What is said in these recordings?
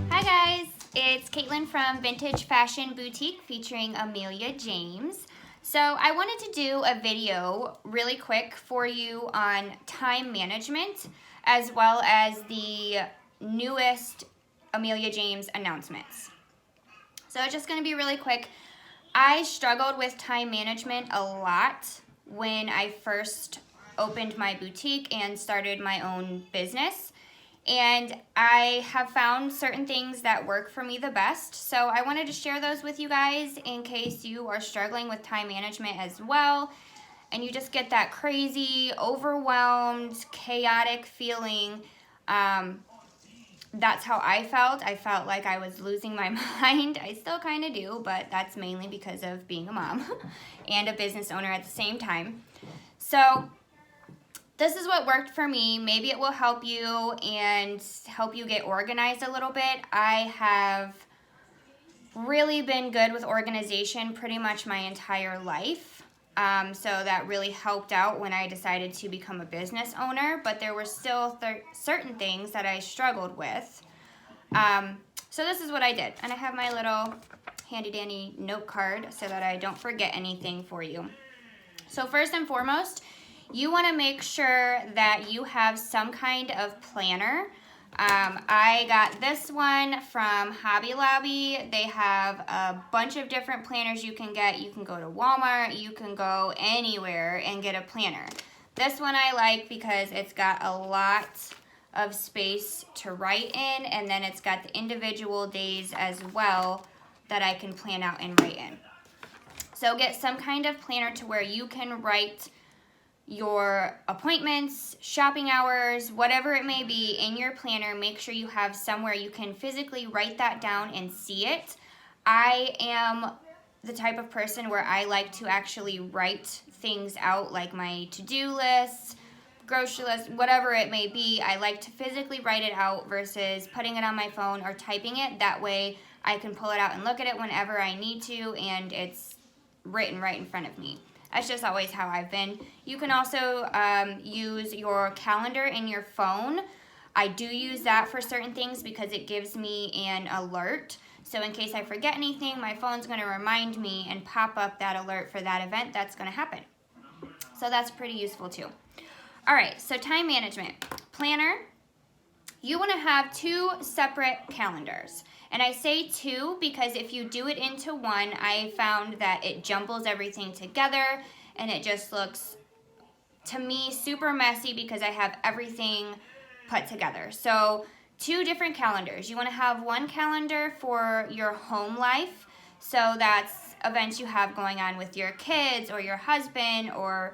Hi guys, it's Caitlin from Vintage Fashion Boutique featuring Amelia James. So I wanted to do a video really quick for you on time management as well as the newest Amelia James announcements. So it's just going to be really quick. I struggled with time management a lot when I first opened my boutique and started my own business. And I have found certain things that work for me the best. So I wanted to share those with you guys in case you are struggling with time management as well. And you just get that crazy, overwhelmed, chaotic feeling. That's how I felt. I felt like I was losing my mind. I still kind of do, but that's mainly because of being a mom and a business owner at the same time. So this is what worked for me. Maybe it will help you and help you get organized a little bit. I have really been good with organization pretty much my entire life. So that really helped out when I decided to become a business owner, but there were still certain things that I struggled with. So this is what I did. And I have my little handy dandy note card so that I don't forget anything for you. So first and foremost, you want to make sure that you have some kind of planner. I got this one from Hobby Lobby. They have a bunch of different planners you can get. You can go to Walmart, you can go anywhere and get a planner. This one I like because it's got a lot of space to write in, and then it's got the individual days as well that I can plan out and write in. So get some kind of planner to where you can write your appointments, shopping hours, whatever it may be in your planner. Make sure you have somewhere you can physically write that down and see it. I am the type of person where I like to actually write things out, like my to-do lists, grocery list, whatever it may be. I like to physically write it out versus putting it on my phone or typing it. That way I can pull it out and look at it whenever I need to, and it's written right in front of me. That's just always how I've been. You can also use your calendar in your phone. I do use that for certain things because it gives me an alert. So in case I forget anything, my phone's going to remind me and pop up that alert for that event that's going to happen. So that's pretty useful too. All right, so time management. Planner. You want to have two separate calendars. And I say two because if you do it into one, I found that it jumbles everything together and it just looks, to me, super messy because I have everything put together. So two different calendars. You want to have one calendar for your home life. So that's events you have going on with your kids or your husband, or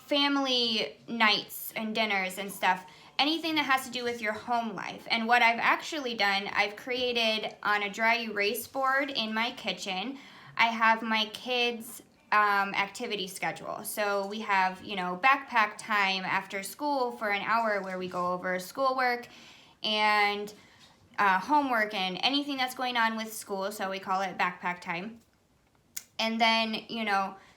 family nights and dinners and stuff. Anything that has to do with your home life. And what I've actually done, I've created on a dry erase board in my kitchen, I have my kids' activity schedule. So we have, backpack time after school for an hour where we go over schoolwork and homework and anything that's going on with school. So we call it backpack time. And then,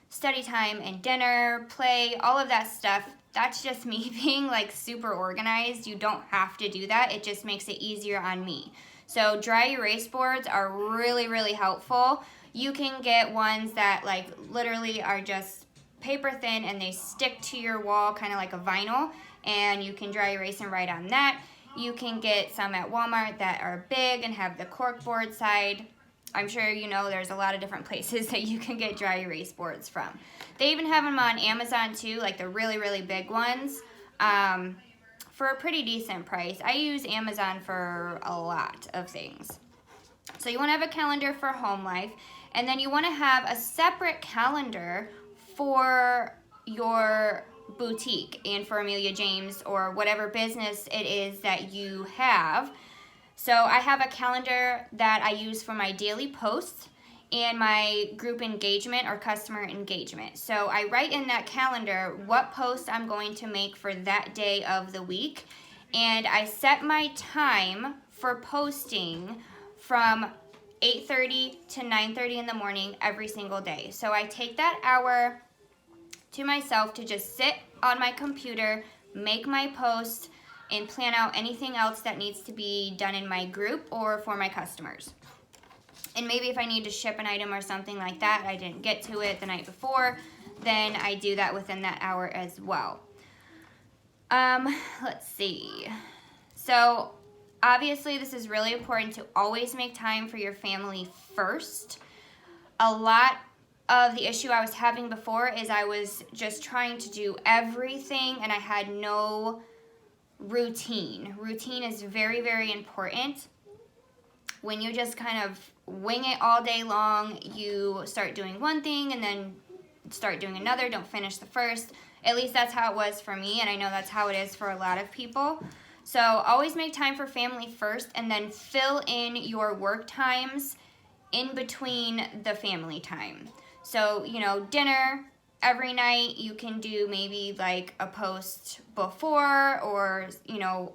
study time and dinner, play, all of that stuff. That's just me being like super organized. You don't have to do that. It just makes it easier on me. So dry erase boards are really, really helpful. You can get ones that like literally are just paper thin and they stick to your wall kind of like a vinyl, and you can dry erase and write on that. You can get some at Walmart that are big and have the cork board side. I'm sure you know there's a lot of different places that you can get dry erase boards from. They even have them on Amazon too, like the really, really big ones, for a pretty decent price. I use Amazon for a lot of things. So you want to have a calendar for home life, and then you want to have a separate calendar for your boutique and for Amelia James or whatever business it is that you have. So I have a calendar that I use for my daily posts and my group engagement or customer engagement. So I write in that calendar what posts I'm going to make for that day of the week, and I set my time for posting from 8:30 to 9:30 in the morning every single day. So I take that hour to myself to just sit on my computer, make my posts, and plan out anything else that needs to be done in my group or for my customers. And maybe if I need to ship an item or something like that, I didn't get to it the night before, then I do that within that hour as well. Let's see. So obviously this is really important to always make time for your family first. A lot of the issue I was having before is I was just trying to do everything and I had no routine. Routine is very, very important. When you just kind of wing it all day long, you start doing one thing and then start doing another, don't finish the first. At least that's how it was for me, and I know that's how it is for a lot of people. So always make time for family first, and then fill in your work times in between the family time. So, you know, dinner every night, you can do maybe like a post before, or, you know,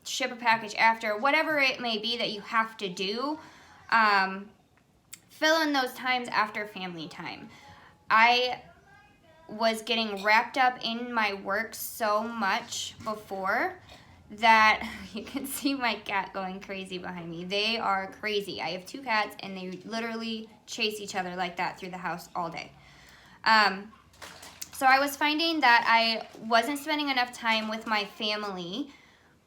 ship a package after, whatever it may be that you have to do. Fill in those times after family time. I was getting wrapped up in my work so much before that you can see my cat going crazy behind me. They are crazy. I have 2 cats and they literally chase each other like that through the house all day. So I was finding that I wasn't spending enough time with my family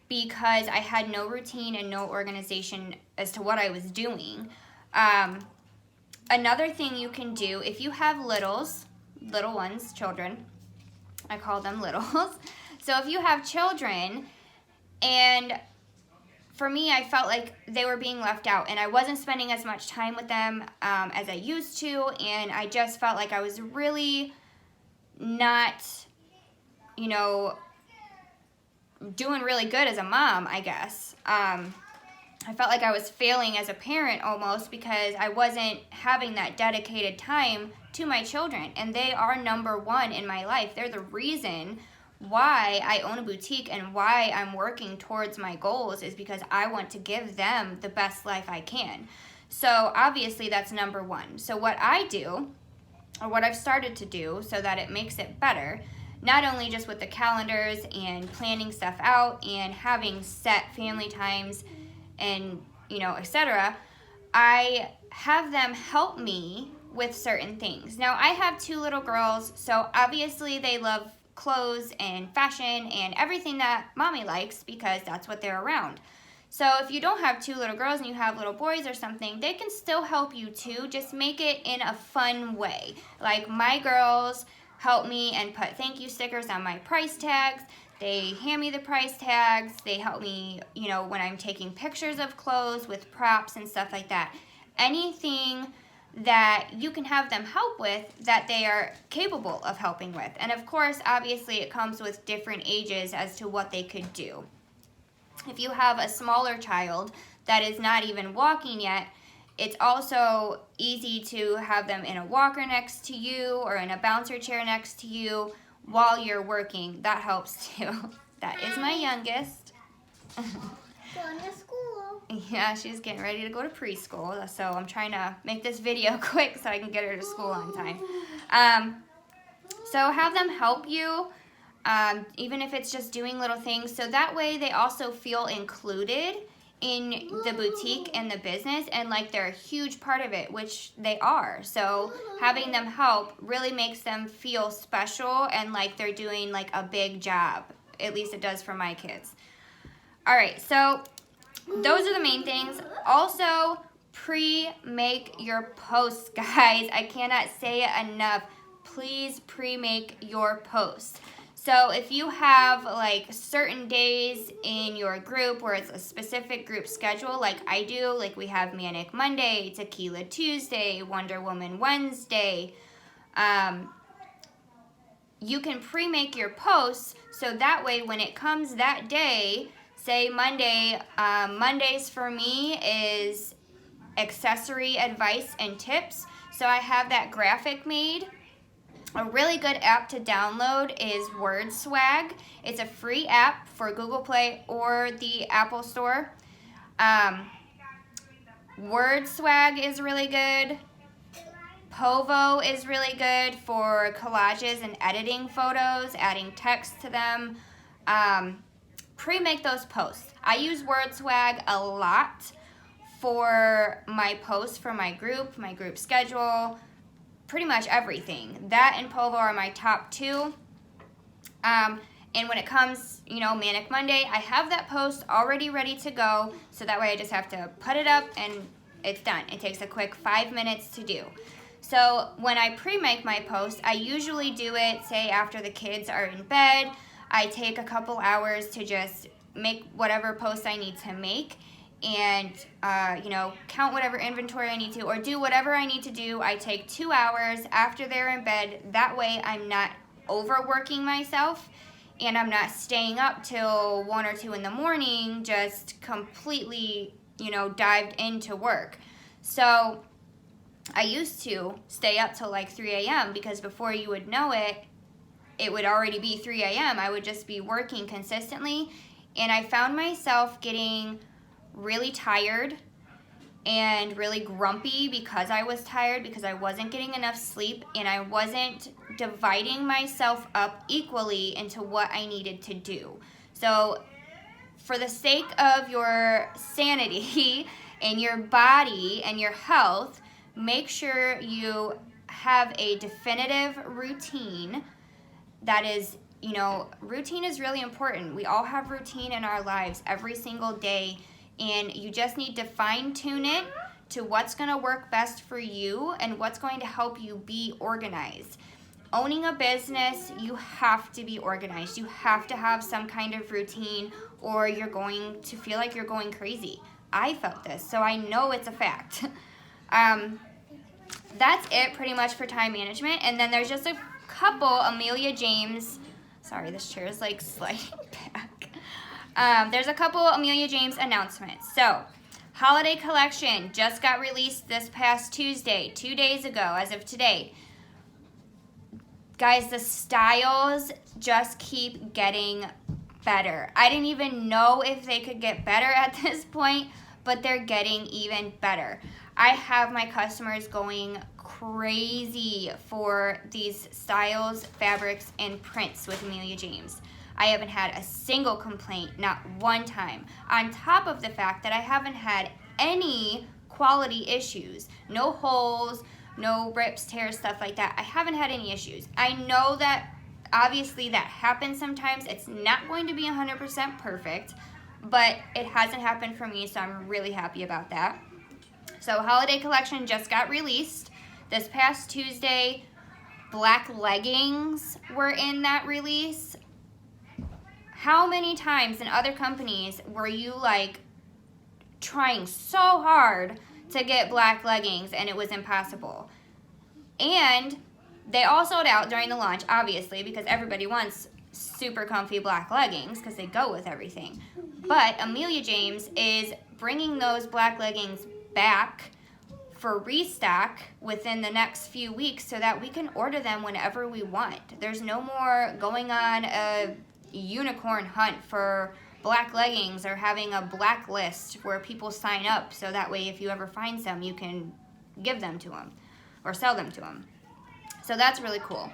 because I had no routine and no organization as to what I was doing. Another thing you can do, if you have little ones, children, I call them littles. So if you have children, and for me, I felt like they were being left out and I wasn't spending as much time with them as I used to, and I just felt like I was really not, you know, doing really good as a mom, I guess. I felt like I was failing as a parent almost because I wasn't having that dedicated time to my children, and they are number one in my life. They're the reason why I own a boutique and why I'm working towards my goals, is because I want to give them the best life I can. So obviously that's number one. So what I do, or what I've started to do so that it makes it better, not only just with the calendars and planning stuff out and having set family times and, you know, etc., I have them help me with certain things. Now, I have 2 little girls, so obviously they love clothes and fashion and everything that mommy likes because that's what they're around. So if you don't have 2 little girls and you have little boys or something, they can still help you too. Just make it in a fun way. Like my girls help me and put thank you stickers on my price tags. They hand me the price tags. They help me, you know, when I'm taking pictures of clothes with props and stuff like that. Anything that you can have them help with that they are capable of helping with. And of course, obviously it comes with different ages as to what they could do. If you have a smaller child that is not even walking yet, it's also easy to have them in a walker next to you or in a bouncer chair next to you while you're working. That helps too. That is my youngest. Going to school. Yeah, she's getting ready to go to preschool, so I'm trying to make this video quick so I can get her to school on time. So have them help you, even if it's just doing little things, so that way they also feel included in the boutique and the business and like they're a huge part of it, which they are. So having them help really makes them feel special and like they're doing like a big job. At least it does for my kids. All right, so those are the main things. Also, pre-make your posts, guys. I cannot say it enough. Please pre-make your posts. So if you have like certain days in your group where it's a specific group schedule, like I do, like we have Manic Monday, Tequila Tuesday, Wonder Woman Wednesday, you can pre-make your posts so that way when it comes that day, say Monday, Mondays for me is accessory advice and tips. So I have that graphic made. A really good app to download is WordSwag. It's a free app for Google Play or the Apple Store. WordSwag is really good. Povo is really good for collages and editing photos, adding text to them. Pre-make those posts. I use WordSwag a lot for my posts for my group schedule, pretty much everything. That and Povo are my top two. And when it comes, Manic Monday, I have that post already ready to go, so that way I just have to put it up and it's done. It takes a quick 5 minutes to do. So when I pre-make my post, I usually do it, say, after the kids are in bed. I take a couple hours to just make whatever post I need to make and, count whatever inventory I need to or do whatever I need to do. I take 2 hours after they're in bed. That way I'm not overworking myself and I'm not staying up till 1 or 2 in the morning just completely, dived into work. So I used to stay up till like 3 a.m. because before you would know it, it would already be 3 a.m. I would just be working consistently, and I found myself getting really tired and really grumpy because I was tired, because I wasn't getting enough sleep, and I wasn't dividing myself up equally into what I needed to do. So for the sake of your sanity and your body and your health, make sure you have a definitive routine that is, routine is really important. We all have routine in our lives every single day, and you just need to fine tune it to what's going to work best for you and what's going to help you be organized. Owning a business, you have to be organized. You have to have some kind of routine or you're going to feel like you're going crazy. I felt this, so I know it's a fact. That's it pretty much for time management. And then there's just a couple Amelia James, sorry, this chair is like sliding back. There's a couple Amelia James announcements. So, holiday collection just got released this past Tuesday, 2 days ago, as of today. Guys, the styles just keep getting better. I didn't even know if they could get better at this point, but they're getting even better. I have my customers going crazy for these styles, fabrics, and prints with Amelia James. I haven't had a single complaint, not one time. On top of the fact that I haven't had any quality issues, no holes, no rips, tears, stuff like that. I haven't had any issues. I know that obviously that happens sometimes. It's not going to be 100% perfect, but it hasn't happened for me, so I'm really happy about that. So holiday collection just got released this past Tuesday. Black leggings were in that release. How many times in other companies were you like trying so hard to get black leggings and it was impossible? And they all sold out during the launch, obviously, because everybody wants super comfy black leggings because they go with everything. But Amelia James is bringing those black leggings back for restock within the next few weeks so that we can order them whenever we want. There's no more going on a unicorn hunt for black leggings or having a blacklist where people sign up so that way if you ever find some you can give them to them or sell them to them. So that's really cool.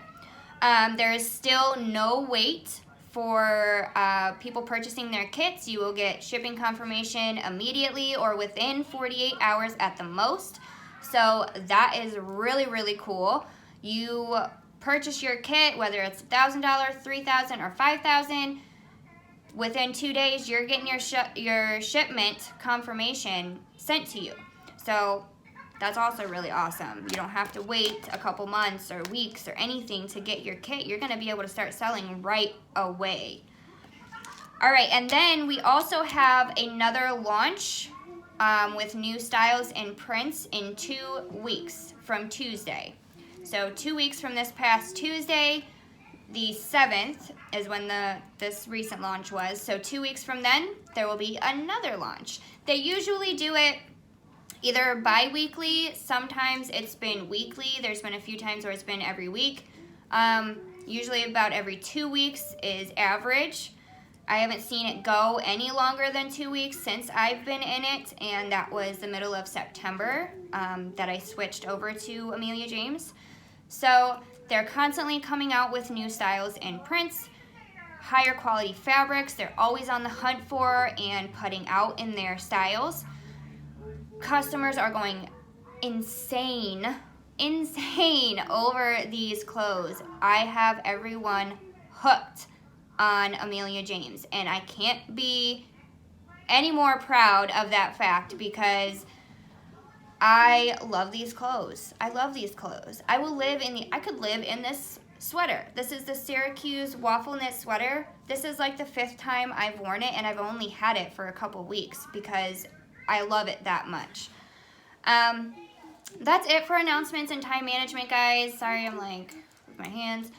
There is still no wait for people purchasing their kits. You will get shipping confirmation immediately or within 48 hours at the most. So that is really, really cool. You purchase your kit, whether it's $1,000, $3,000, or $5,000. Within 2 days, you're getting your shipment confirmation sent to you. So that's also really awesome. You don't have to wait a couple months or weeks or anything to get your kit. You're going to be able to start selling right away. All right, and then we also have another launch with new styles and prints in 2 weeks from Tuesday. So 2 weeks from this past Tuesday, the 7th is when this recent launch was. So 2 weeks from then, there will be another launch. They usually do it either bi-weekly, sometimes it's been weekly. There's been a few times where it's been every week. Usually about every 2 weeks is average. I haven't seen it go any longer than 2 weeks since I've been in it, and that was the middle of September that I switched over to Amelia James. So they're constantly coming out with new styles and prints, higher quality fabrics. They're always on the hunt for and putting out in their styles. Customers are going insane over these clothes. I have everyone hooked on Amelia James, and I can't be any more proud of that fact because I love these clothes. I love these clothes. I could live in this sweater. This is the Syracuse waffle knit sweater. This is like the 5th time I've worn it, and I've only had it for a couple weeks because I love it that much. That's it for announcements and time management, guys. Sorry, I'm like with my hands.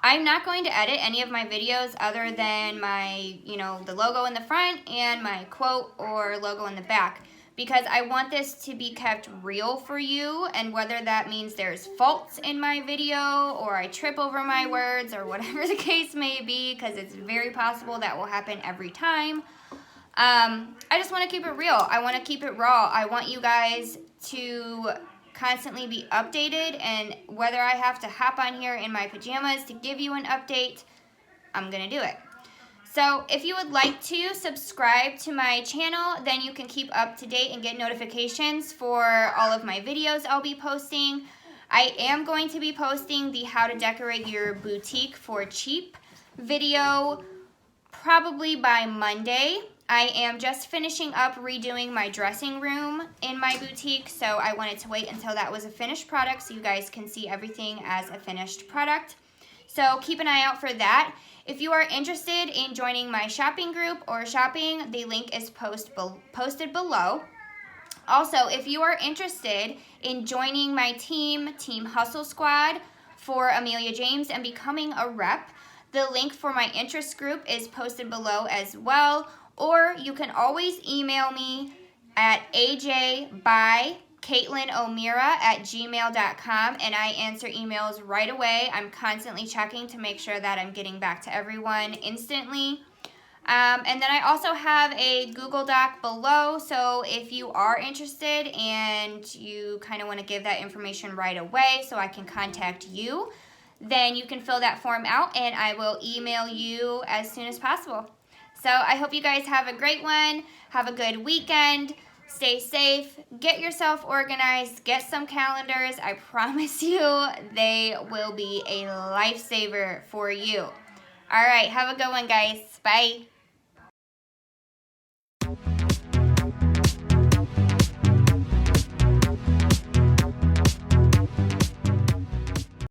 I'm not going to edit any of my videos other than my, the logo in the front and my quote or logo in the back, because I want this to be kept real for you, and whether that means there's faults in my video or I trip over my words or whatever the case may be, because it's very possible that will happen every time. I just want to keep it real. I want to keep it raw. I want you guys to constantly be updated, and whether I have to hop on here in my pajamas to give you an update, I'm going to do it. So if you would like to subscribe to my channel, then you can keep up to date and get notifications for all of my videos I'll be posting. I am going to be posting the How to Decorate Your Boutique for Cheap video probably by Monday. I am just finishing up redoing my dressing room in my boutique, so I wanted to wait until that was a finished product so you guys can see everything as a finished product. So keep an eye out for that. If you are interested in joining my shopping group or shopping, the link is posted below. Also, if you are interested in joining my Team Hustle Squad for Amelia James and becoming a rep, the link for my interest group is posted below as well. Or you can always email me at ajbycaitlinomira@gmail.com, and I answer emails right away. I'm constantly checking to make sure that I'm getting back to everyone instantly. And then I also have a Google Doc below, so if you are interested and you kind of want to give that information right away so I can contact you, then you can fill that form out and I will email you as soon as possible. So I hope you guys have a great one. Have a good weekend. Stay safe. Get yourself organized. Get some calendars. I promise you they will be a lifesaver for you. All right. Have a good one, guys. Bye.